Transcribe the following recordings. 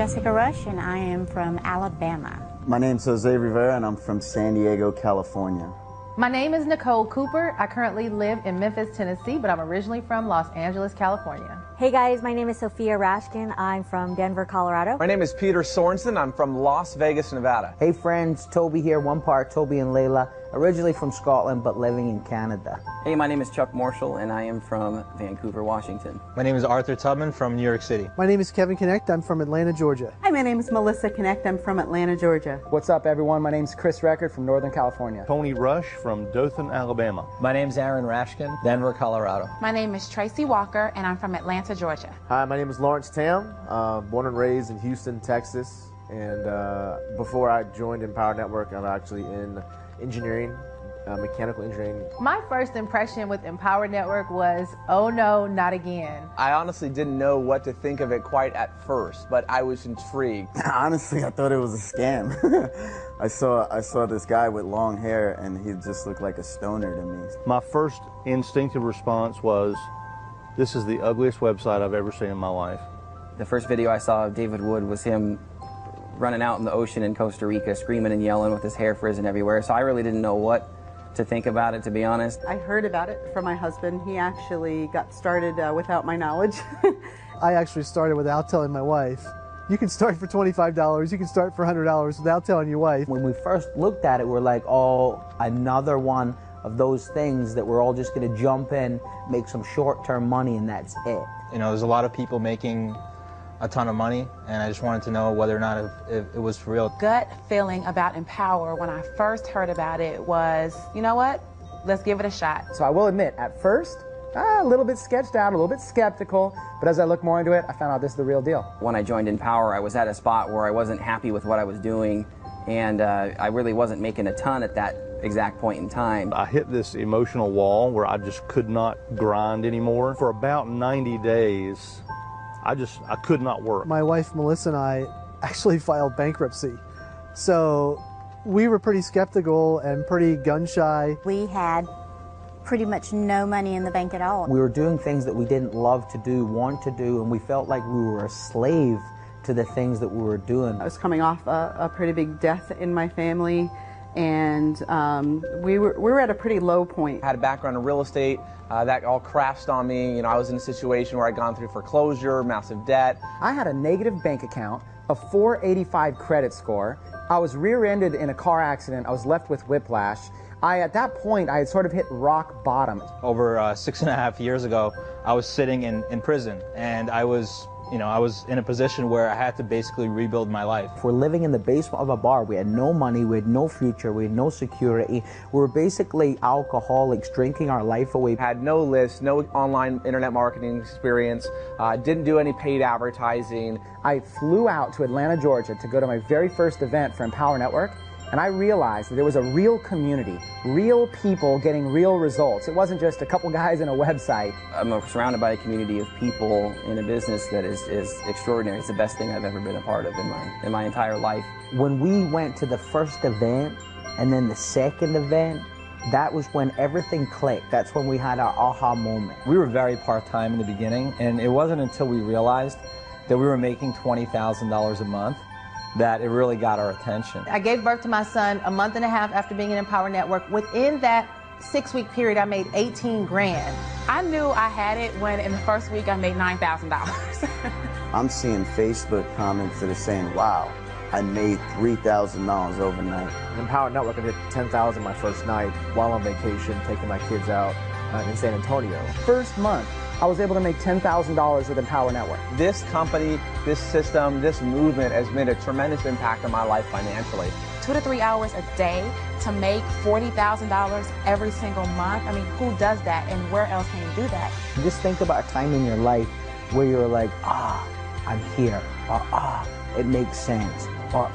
Jessica Rush, and I am from Alabama. My name's Jose Rivera, and I'm from San Diego, California. My name is Nicole Cooper. I currently live in Memphis, Tennessee, but I'm originally from Los Angeles, California. Hey guys, my name is Sophia Rashkin. I'm from Denver, Colorado. My name is Peter Sorensen. I'm from Las Vegas, Nevada. Hey friends, Toby here, one part Toby and Layla. Originally from Scotland, but living in Canada. Hey, my name is Chuck Marshall, and I am from Vancouver, Washington. My name is Arthur Tubman from New York City. My name is Kevin Connect. I'm from Atlanta, Georgia. Hi, my name is Melissa Connect. I'm from Atlanta, Georgia. What's up, everyone? My name's Chris Record from Northern California. Tony Rush from Dothan, Alabama. My name's Aaron Rashkin, Denver, Colorado. My name is Tracy Walker, and I'm from Atlanta, Georgia. Hi, my name is Lawrence Tam, born and raised in Houston, Texas. And before I joined Empower Network, I'm actually in engineering. Mechanical engineering. My first impression with Empower Network was, oh no, not again. I honestly didn't know what to think of it quite at first, but I was intrigued. Honestly, I thought it was a scam. I saw this guy with long hair, and he just looked like a stoner to me. My first instinctive response was, this is the ugliest website I've ever seen in my life. The first video I saw of David Wood was him running out in the ocean in Costa Rica, screaming and yelling with his hair frizzing everywhere, so I really didn't know what to think about it, to be honest. I heard about it from my husband. He actually got started without my knowledge. I actually started without telling my wife. You can start for $25, you can start for $100 without telling your wife. When we first looked at it, we're like, oh, another one of those things that we're all just going to jump in, make some short-term money, and that's it. You know, there's a lot of people making a ton of money, and I just wanted to know whether or not if it was for real. Gut feeling about Empower when I first heard about it was, you know what, let's give it a shot. So I will admit, at first, a little bit sketched out, a little bit skeptical, but as I looked more into it, I found out this is the real deal. When I joined Empower, I was at a spot where I wasn't happy with what I was doing, and I really wasn't making a ton at that exact point in time. I hit this emotional wall where I just could not grind anymore. For about 90 days, I could not work. My wife, Melissa, and I actually filed bankruptcy. So we were pretty skeptical and pretty gun-shy. We had pretty much no money in the bank at all. We were doing things that we didn't love to do, want to do, and we felt like we were a slave to the things that we were doing. I was coming off a pretty big death in my family, and we were at a pretty low point. I had a background in real estate. That all crashed on me. You know, I was in a situation where I'd gone through foreclosure, massive debt. I had a negative bank account, a 485 credit score. I was rear-ended in a car accident. I was left with whiplash. At that point, I had sort of hit rock bottom. Over 6.5 years ago, I was sitting in prison, and I was in a position where I had to basically rebuild my life. We're living in the basement of a bar. We had no money, we had no future, we had no security. We were basically alcoholics, drinking our life away. Had no list, no online internet marketing experience, didn't do any paid advertising. I flew out to Atlanta, Georgia to go to my very first event for Empower Network, and I realized that there was a real community, real people getting real results. It wasn't just a couple guys in a website. I'm surrounded by a community of people in a business that is extraordinary. It's the best thing I've ever been a part of in my entire life. When we went to the first event and then the second event, that was when everything clicked. That's when we had our aha moment. We were very part-time in the beginning, and it wasn't until we realized that we were making $20,000 a month that it really got our attention. I gave birth to my son a month and a half after being in Empower Network. Within that 6-week period, I made 18 grand. I knew I had it when in the first week I made $9,000. I'm seeing Facebook comments that are saying, wow, I made $3,000 overnight. Empower Network, I did $10,000 my first night while on vacation, taking my kids out in San Antonio. First month, I was able to make $10,000 with Empower Network. This company, this system, this movement has made a tremendous impact on my life financially. 2 to 3 hours a day to make $40,000 every single month. I mean, who does that, and where else can you do that? Just think about a time in your life where you're like, I'm here, or it makes sense, or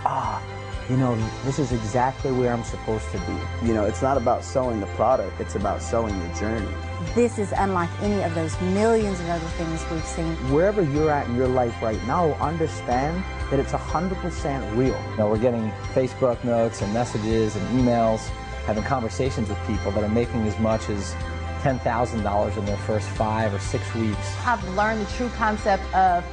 you know, this is exactly where I'm supposed to be. You know, it's not about selling the product, it's about selling your journey. This is unlike any of those millions of other things we've seen. Wherever you're at in your life right now, understand that it's 100% real. You know, we're getting Facebook notes and messages and emails, having conversations with people that are making as much as $10,000 in their first 5 or 6 weeks. I've learned the true concept of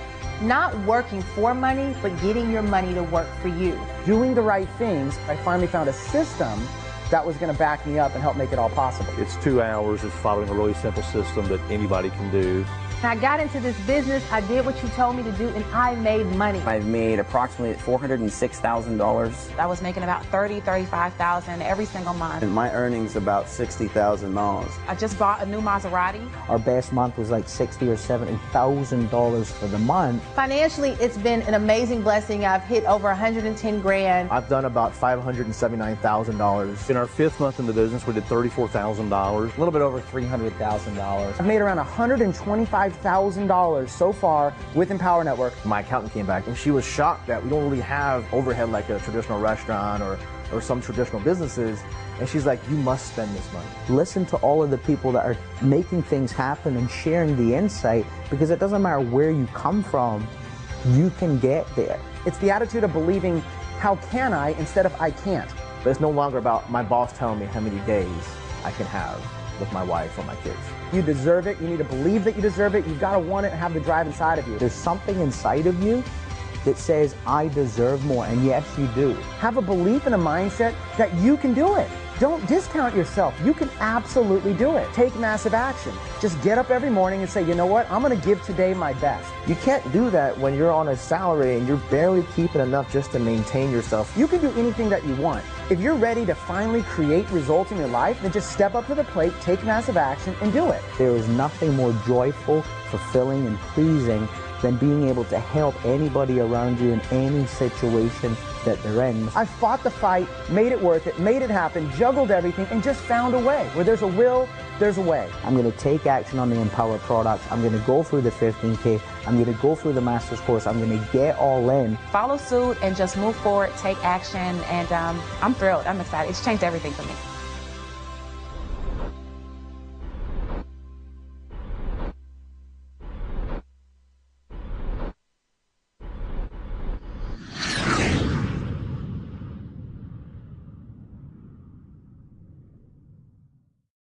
Not working for money, but getting your money to work for you. Doing the right things, I finally found a system that was going to back me up and help make it all possible. It's 2 hours. It's following a really simple system that anybody can do. I got into this business, I did what you told me to do, and I made money. I've made approximately $406,000. I was making about $30,000, $35,000 every single month. And my earnings about $60,000. I just bought a new Maserati. Our best month was like $60,000 or $70,000 for the month. Financially, it's been an amazing blessing. I've hit over 110 grand. I've done about $579,000. In our 5th month in the business, we did $34,000. A little bit over $300,000. I've made around $125,000 so far with Empower Network. My accountant came back and she was shocked that we don't really have overhead like a traditional restaurant or some traditional businesses. And she's like, you must spend this money. Listen to all of the people that are making things happen and sharing the insight, because it doesn't matter where you come from, you can get there. It's the attitude of believing, how can I, instead of I can't. But it's no longer about my boss telling me how many days I can have with my wife or my kids. You deserve it. You need to believe that you deserve it. You've got to want it and have the drive inside of you. There's something inside of you that says, I deserve more, and yes, you do. Have a belief and a mindset that you can do it. Don't discount yourself. You can absolutely do it. Take massive action. Just get up every morning and say, you know what? I'm going to give today my best. You can't do that when you're on a salary and you're barely keeping enough just to maintain yourself. You can do anything that you want. If you're ready to finally create results in your life, then just step up to the plate, take massive action, and do it. There is nothing more joyful, fulfilling, and pleasing than being able to help anybody around you in any situation that they're in. I fought the fight, made it worth it, made it happen, juggled everything, and just found a way. Where there's a will, there's a way. I'm going to take action on the Empower products. I'm going to go through the 15K. I'm going to go through the master's course. I'm going to get all in. Follow suit and just move forward, take action, and I'm thrilled. I'm excited. It's changed everything for me.